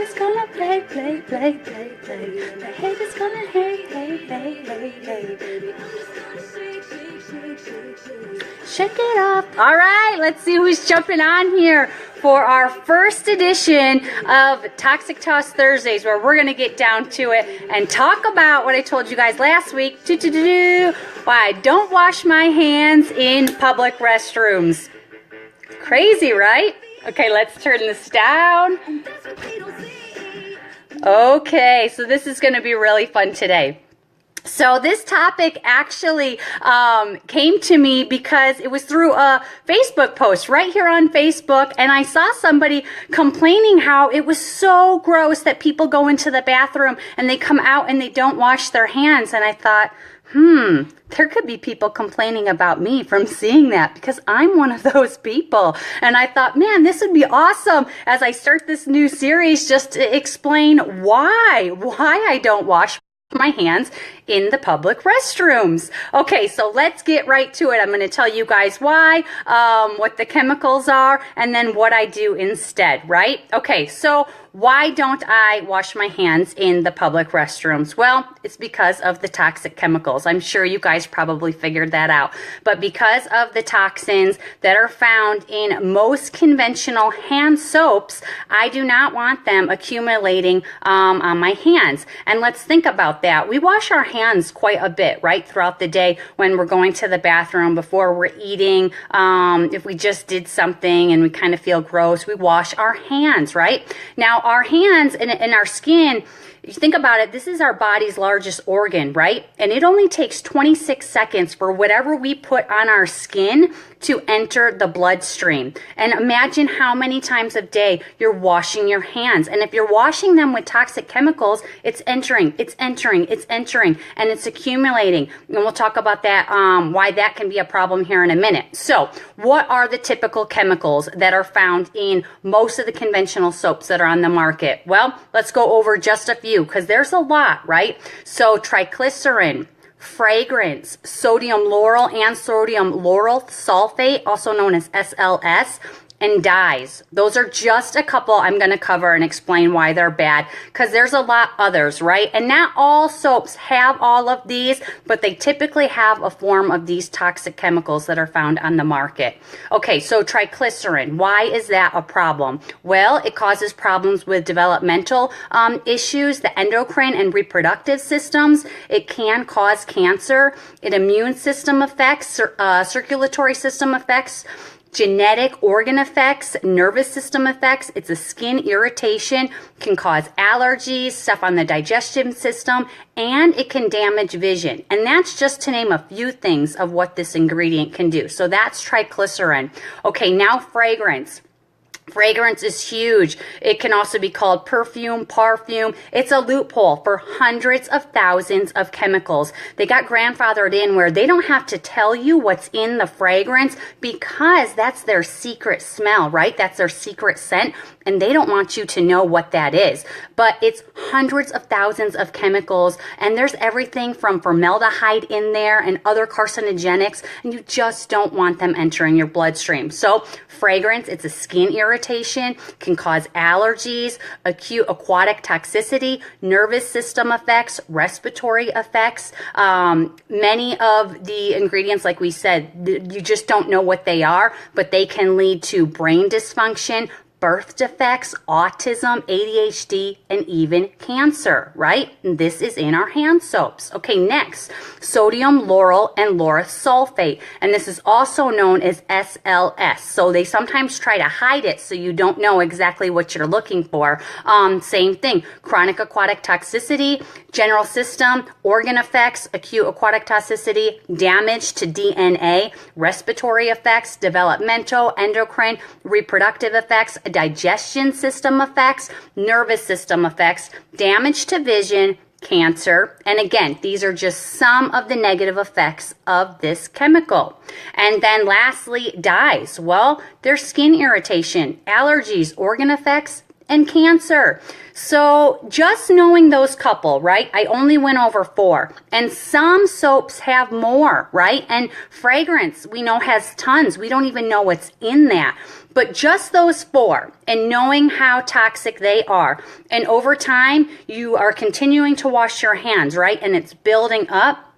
haters gonna play. The haters gonna hey, baby. Shake it off. All right, let's see who's jumping on here for our first edition of Toxic Toss Thursdays, where we're going to get down to it and talk about what I told you guys last week. Why I don't wash my hands in public restrooms. Crazy, right? Okay, let's turn this down. Okay, so this is going to be really fun today. So this topic actually came to me because it was through a Facebook post right here on Facebook, and I saw somebody complaining how it was so gross that people go into the bathroom and they come out and they don't wash their hands. And I thought, there could be people complaining about me from seeing that, because I'm one of those people. And I thought, man, this would be awesome as I start this new series just to explain why I don't wash my hands in the public restrooms. Okay, so let's get right to it. I'm going to tell you guys why, what the chemicals are, and then what I do instead, right? Okay, so why don't I wash my hands in the public restrooms? Well, it's because of the toxic chemicals. I'm sure you guys probably figured that out. But because of the toxins that are found in most conventional hand soaps, I do not want them accumulating on my hands. And let's think about that. We wash our hands quite a bit, right, throughout the day when we're going to the bathroom, before we're eating. If we just did something and we kind of feel gross, we wash our hands, right? Now, our hands and our skin, you think about it, this is our body's largest organ, right? And it only takes 26 seconds for whatever we put on our skin to enter the bloodstream. And imagine how many times a day you're washing your hands. And if you're washing them with toxic chemicals, it's entering, and it's accumulating. And we'll talk about that, why that can be a problem here in a minute. So what are the typical chemicals that are found in most of the conventional soaps that are on the market? Well, let's go over just a few, because there's a lot, right? So triglycerin, fragrance, sodium lauryl and sodium lauryl sulfate, also known as SLS, and dyes. Those are just a couple I'm going to cover and explain why they're bad, because there's a lot others, right? And not all soaps have all of these, but they typically have a form of these toxic chemicals that are found on the market. Okay, so triglycerin, why is that a problem? Well, it causes problems with developmental issues, the endocrine and reproductive systems. It can cause cancer, immune system effects, circulatory system effects, genetic organ effects, nervous system effects. It's a skin irritation, can cause allergies, stuff on the digestion system, and it can damage vision. And that's just to name a few things of what this ingredient can do. So that's triglycerin. Okay, now fragrance. Fragrance is huge. It can also be called perfume, parfum. It's a loophole for hundreds of thousands of chemicals. They got grandfathered in where they don't have to tell you what's in the fragrance, because that's their secret smell, right? That's their secret scent, and they don't want you to know what that is. But it's hundreds of thousands of chemicals, and there's everything from formaldehyde in there and other carcinogenics, and you just don't want them entering your bloodstream. So fragrance, it's a skin irritation, can cause allergies, acute aquatic toxicity, nervous system effects, respiratory effects. Many of the ingredients, like we said, you just don't know what they are, but they can lead to brain dysfunction, birth defects, autism, ADHD, and even cancer, right? And this is in our hand soaps. Okay, next, sodium lauryl and lauryl sulfate, and this is also known as SLS. So they sometimes try to hide it so you don't know exactly what you're looking for. Same thing, chronic aquatic toxicity, general system, organ effects, acute aquatic toxicity, damage to DNA, respiratory effects, developmental, endocrine, reproductive effects, digestion system effects, nervous system effects, damage to vision, cancer. And again, these are just some of the negative effects of this chemical. And then lastly, dyes. Well, there's skin irritation, allergies, organ effects, and cancer. So just knowing those couple, right? I only went over 4. And some soaps have more, right? And fragrance, we know, has tons. We don't even know what's in that. But just those 4 and knowing how toxic they are. And over time, you are continuing to wash your hands, right? And it's building up.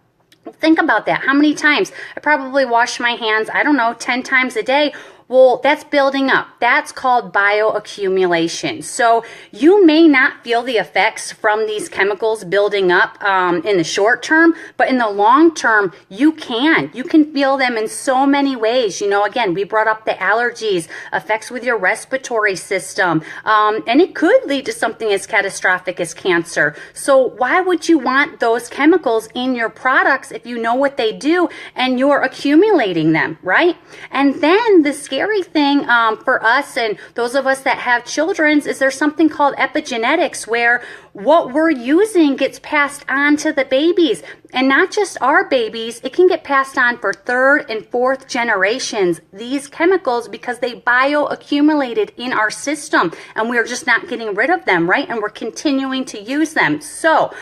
Think about that. How many times? I probably wash my hands, I don't know, 10 times a day. Well, that's building up. That's called bioaccumulation. So you may not feel the effects from these chemicals building up in the short term, but in the long term, you can. You can feel them in so many ways. You know, again, we brought up the allergies, effects with your respiratory system, and it could lead to something as catastrophic as cancer. So why would you want those chemicals in your products if you know what they do and you're accumulating them, right? And then the scary thing for us and those of us that have children is there's something called epigenetics, where what we're using gets passed on to the babies. And not just our babies, it can get passed on for 3rd and 4th generations, these chemicals, because they bioaccumulated in our system and we're just not getting rid of them, right? And we're continuing to use them. So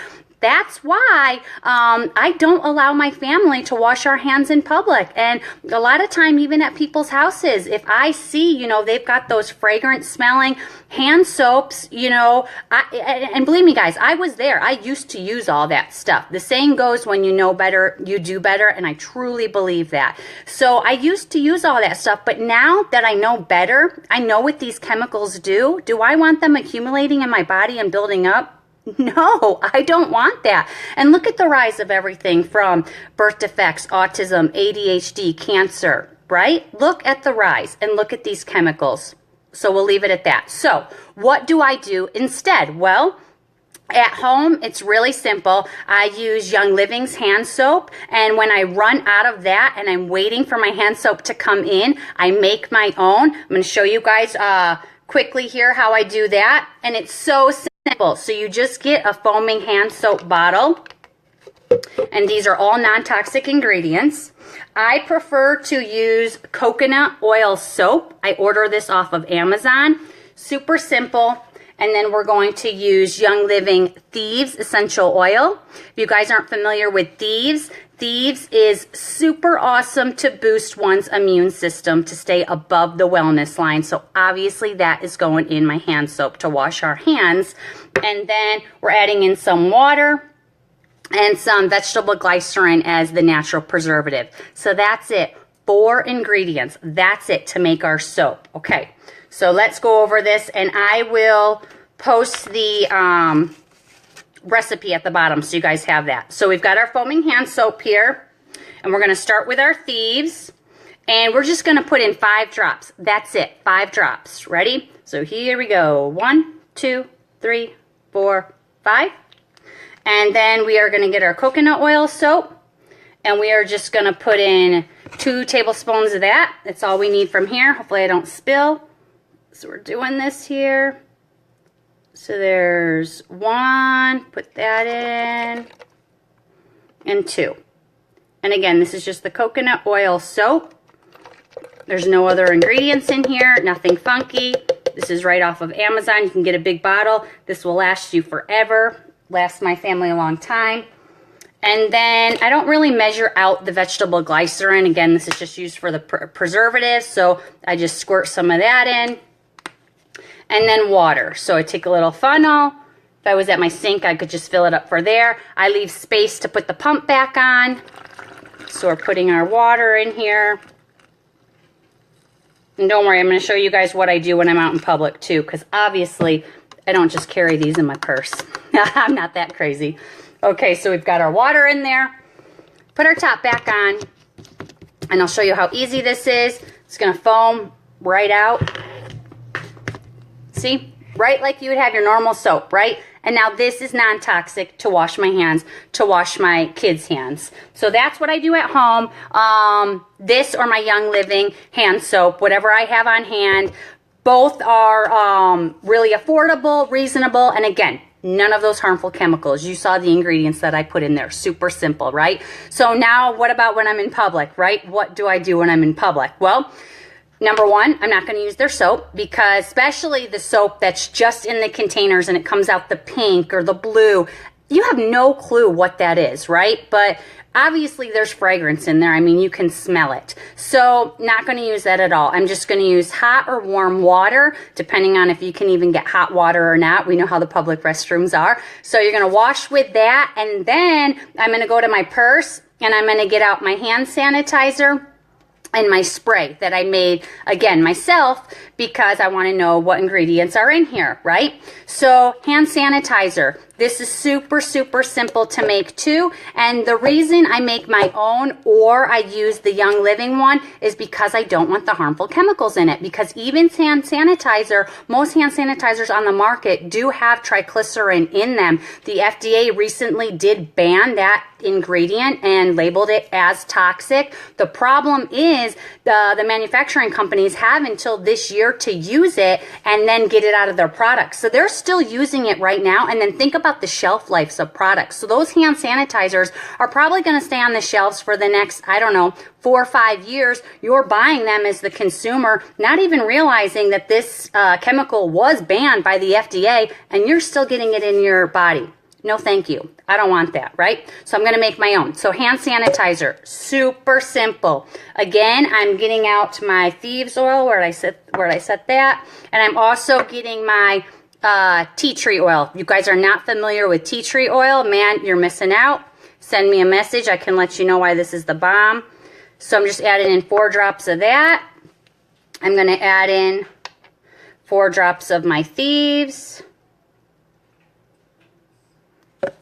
that's why I don't allow my family to wash our hands in public. And a lot of time, even at people's houses, if I see, you know, they've got those fragrant smelling hand soaps, you know, and believe me, guys, I was there. I used to use all that stuff. The saying goes, when you know better, you do better. And I truly believe that. So I used to use all that stuff. But now that I know better, I know what these chemicals do. Do I want them accumulating in my body and building up? No, I don't want that. And look at the rise of everything from birth defects, autism, ADHD, cancer, right? Look at the rise and look at these chemicals. So we'll leave it at that. So what do I do instead? Well, at home, it's really simple. I use Young Living's hand soap, and when I run out of that and I'm waiting for my hand soap to come in, I make my own. I'm going to show you guys quickly here how I do that, and it's so simple. So you just get a foaming hand soap bottle, and these are all non-toxic ingredients. I prefer to use coconut oil soap. I order this off of Amazon. Super simple. And then we're going to use Young Living Thieves Essential Oil. If you guys aren't familiar with Thieves, Thieves is super awesome to boost one's immune system to stay above the wellness line. So obviously that is going in my hand soap to wash our hands. And then we're adding in some water and some vegetable glycerin as the natural preservative. So that's it. 4 ingredients. That's it to make our soap. Okay, so let's go over this, and I will post the recipe at the bottom so you guys have that. So we've got our foaming hand soap here, and we're going to start with our Thieves, and we're just going to put in 5 drops. That's it, 5 drops. Ready? So here we go. 1, 2, 3, 4, 5. And then we are going to get our coconut oil soap, and we are just going to put in 2 tablespoons of that. That's all we need from here. Hopefully I don't spill. So we're doing this here. So there's 1, put that in, and 2. And again, this is just the coconut oil soap. There's no other ingredients in here, nothing funky. This is right off of Amazon. You can get a big bottle. This will last you forever. Last my family a long time. And then I don't really measure out the vegetable glycerin. Again, this is just used for the preservative, so I just squirt some of that in. And then water. So I take a little funnel. If I was at my sink, I could just fill it up for there. I leave space to put the pump back on. So we're putting our water in here. And don't worry, I'm going to show you guys what I do when I'm out in public too, because obviously I don't just carry these in my purse. I'm not that crazy. Okay, so we've got our water in there. Put our top back on, and I'll show you how easy this is. It's going to foam right out. See? Right like you would have your normal soap, right? And now this is non-toxic to wash my hands, to wash my kids' hands. So that's what I do at home. This or my Young Living hand soap, whatever I have on hand. Both are really affordable, reasonable, and again, none of those harmful chemicals. You saw the ingredients that I put in there. Super simple, right? So now what about when I'm in public, right? What do I do when I'm in public? Well, Number one, I'm not going to use their soap, because especially the soap that's just in the containers and it comes out the pink or the blue, you have no clue what that is, right? But obviously there's fragrance in there. I mean, you can smell it. So not going to use that at all. I'm just going to use hot or warm water, depending on if you can even get hot water or not. We know how the public restrooms are. So you're going to wash with that, and then I'm going to go to my purse and I'm going to get out my hand sanitizer and my spray that I made, again, myself, because I want to know what ingredients are in here, right? So hand sanitizer. This is super, super simple to make too. And the reason I make my own, or I use the Young Living one, is because I don't want the harmful chemicals in it. Because even hand sanitizer, most hand sanitizers on the market do have triglycerin in them. The FDA recently did ban that ingredient and labeled it as toxic. The problem is the manufacturing companies have until this year to use it and then get it out of their products. So they're still using it right now. And then think about the shelf lives of products. So those hand sanitizers are probably going to stay on the shelves for the next, I don't know, 4 or 5 years. You're buying them as the consumer, not even realizing that this chemical was banned by the FDA, and you're still getting it in your body. No, thank you. I don't want that, right? So I'm going to make my own. So hand sanitizer, super simple. Again, I'm getting out my thieves oil where I set that, and I'm also getting my tea tree oil. You guys are not familiar with tea tree oil, man, you're missing out. Send me a message. I can let you know why this is the bomb. So I'm just adding in 4 drops of that. I'm going to add in 4 drops of my thieves.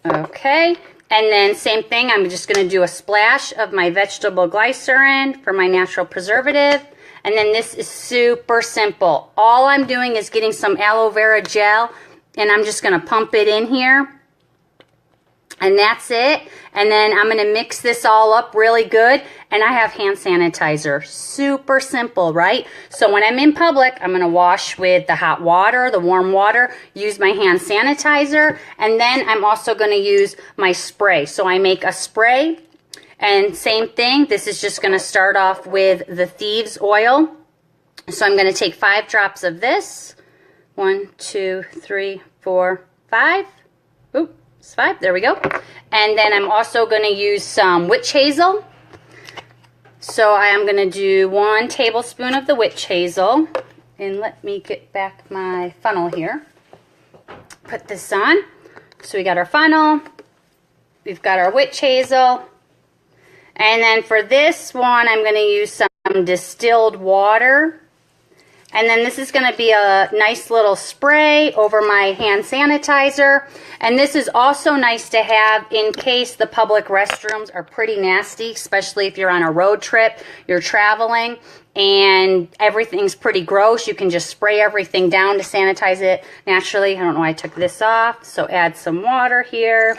Okay, and then same thing, I'm just going to do a splash of my vegetable glycerin for my natural preservative. And then this is super simple. All I'm doing is getting some aloe vera gel, and I'm just going to pump it in here. And that's it. And then I'm going to mix this all up really good. And I have hand sanitizer. Super simple, right? So when I'm in public, I'm going to wash with the hot water, the warm water, use my hand sanitizer, and then I'm also going to use my spray. So I make a spray, and same thing. This is just going to start off with the thieves oil. So I'm going to take 5 drops of this. 1, 2, 3, 4, 5. Oop. 5, there we go. And then I'm also going to use some witch hazel. So I am going to do 1 tablespoon of the witch hazel. And let me get back my funnel here. Put this on. So we got our funnel. We've got our witch hazel. And then for this one, I'm going to use some distilled water. And then this is going to be a nice little spray over my hand sanitizer. And this is also nice to have in case the public restrooms are pretty nasty, especially if you're on a road trip, you're traveling, and everything's pretty gross. You can just spray everything down to sanitize it naturally. I don't know why I took this off. So add some water here.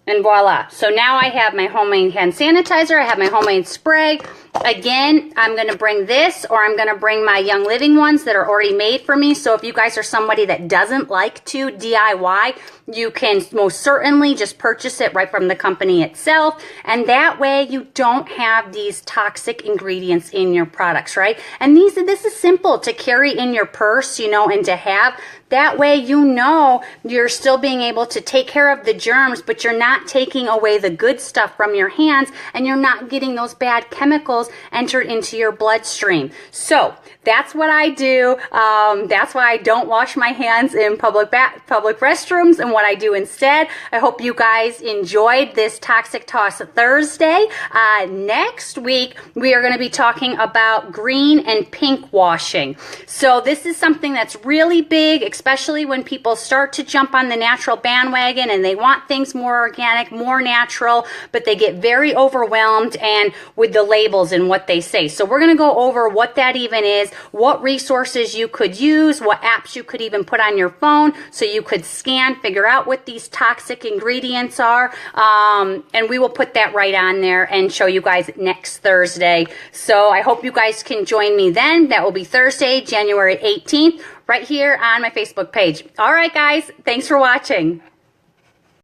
And voila. So now I have my homemade hand sanitizer. I have my homemade spray. Again, I'm going to bring this, or I'm going to bring my Young Living ones that are already made for me. So if you guys are somebody that doesn't like to DIY, you can most certainly just purchase it right from the company itself. And that way you don't have these toxic ingredients in your products, right? And this is simple to carry in your purse, you know, and to have. That way you know you're still being able to take care of the germs, but you're not taking away the good stuff from your hands, and you're not getting those bad chemicals entered into your bloodstream. So that's what I do. That's why I don't wash my hands in public restrooms, and what I do instead. I hope you guys enjoyed this Toxic Toss Thursday. Next week, we are going to be talking about green and pink washing. So this is something that's really big, especially when people start to jump on the natural bandwagon and they want things more organic, more natural, but they get very overwhelmed and with the labels and what they say. So we're going to go over what that even is, what resources you could use, what apps you could even put on your phone so you could scan, figure out what these toxic ingredients are, and we will put that right on there and show you guys next Thursday. So I hope you guys can join me then. That will be Thursday, January 18th, right here on my Facebook page. All right, guys, thanks for watching.